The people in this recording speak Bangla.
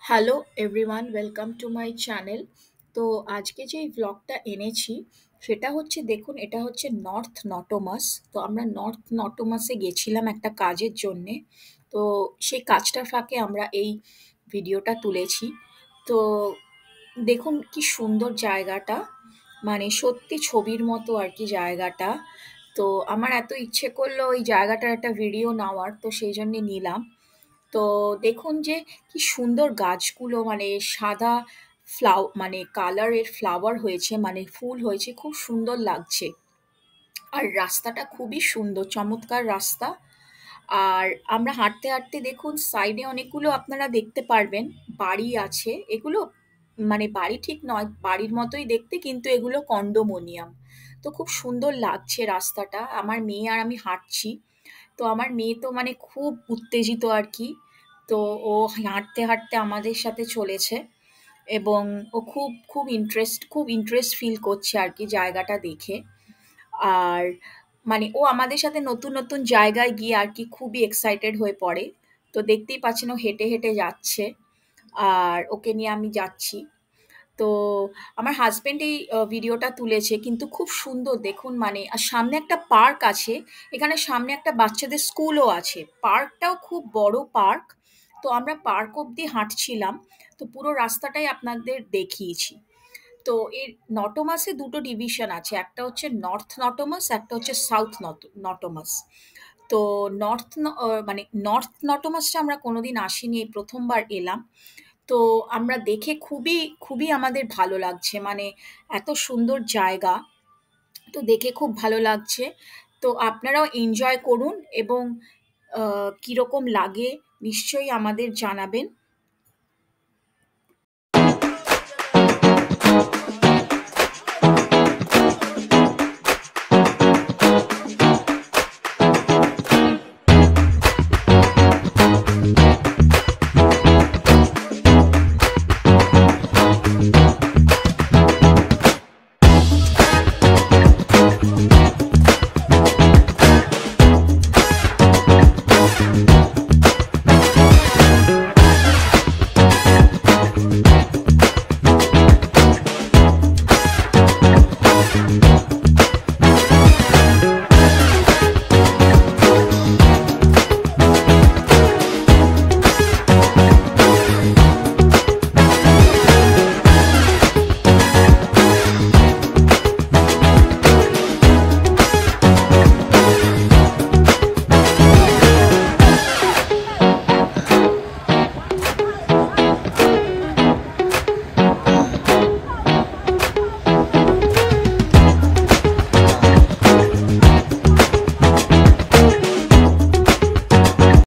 Hello everyone, welcome to my channel. তো আজকে যে ব্লগটা এনেছি সেটা হচ্ছে, দেখুন, এটা হচ্ছে নর্থ নটোমাস। তো আমরা নর্থ নটোমাসে গেছিলাম একটা কাজের জন্যে। তো সেই কাজটার ফাঁকে আমরা এই ভিডিওটা তুলেছি। তো দেখুন কি সুন্দর জায়গাটা, মানে সত্যি ছবির মতো আর কি জায়গাটা। তো আমার এত ইচ্ছে করলো ওই জায়গাটার একটা ভিডিও নেওয়ার, তো সেই জন্যে নিলাম। তো দেখুন যে কি সুন্দর গাছগুলো, মানে সাদা মানে কালারের ফ্লাওয়ার হয়েছে, মানে ফুল হয়েছে, খুব সুন্দর লাগছে। আর রাস্তাটা খুবই সুন্দর, চমৎকার রাস্তা। আর আমরা হাঁটতে হাঁটতে দেখুন সাইডে অনেকগুলো আপনারা দেখতে পারবেন বাড়ি আছে। এগুলো মানে বাড়ি ঠিক নয়, বাড়ির মতোই দেখতে, কিন্তু এগুলো কন্ডোমোনিয়াম। তো খুব সুন্দর লাগছে রাস্তাটা। আমার মেয়ে আর আমি হাঁটছি। তো আমার মেয়ে তো মানে খুব উত্তেজিত আর কি। তো ও হাঁটতে হাঁটতে আমাদের সাথে চলেছে, এবং ও খুব ইন্টারেস্ট ফিল করছে আর কি জায়গাটা দেখে। আর মানে ও আমাদের সাথে নতুন নতুন জায়গায় গিয়ে আর কি খুবই এক্সাইটেড হয়ে পড়ে। তো দেখতেই পাচ্ছেন ও হেঁটে হেঁটে যাচ্ছে, আর ওকে নিয়ে আমি যাচ্ছি। তো আমার হাসব্যান্ড এই ভিডিওটা তুলেছে, কিন্তু খুব সুন্দর দেখুন, মানে আর সামনে একটা পার্ক আছে। এখানে সামনে একটা বাচ্চাদের স্কুলও আছে, পার্কটাও খুব বড় পার্ক। তো আমরা পার্ক অবধি হাঁটছিলাম। তো পুরো রাস্তাটাই আপনাদের দেখিয়েছি। তো এর নটোমাসে দুটো ডিভিশন আছে, একটা হচ্ছে নর্থ নটোমাস, একটা হচ্ছে সাউথ নটোমাস। তো মানে নর্থ নটোমাসটা আমরা কোনোদিন আসিনি, এই প্রথমবার এলাম। তো আমরা দেখে খুবই খুবই আমাদের ভালো লাগছে, মানে এত সুন্দর জায়গা। তো দেখে খুব ভালো লাগছে। তো আপনারাও এনজয় করুন, এবং কীরকম লাগে নিশ্চয়ই আমাদের জানাবেন।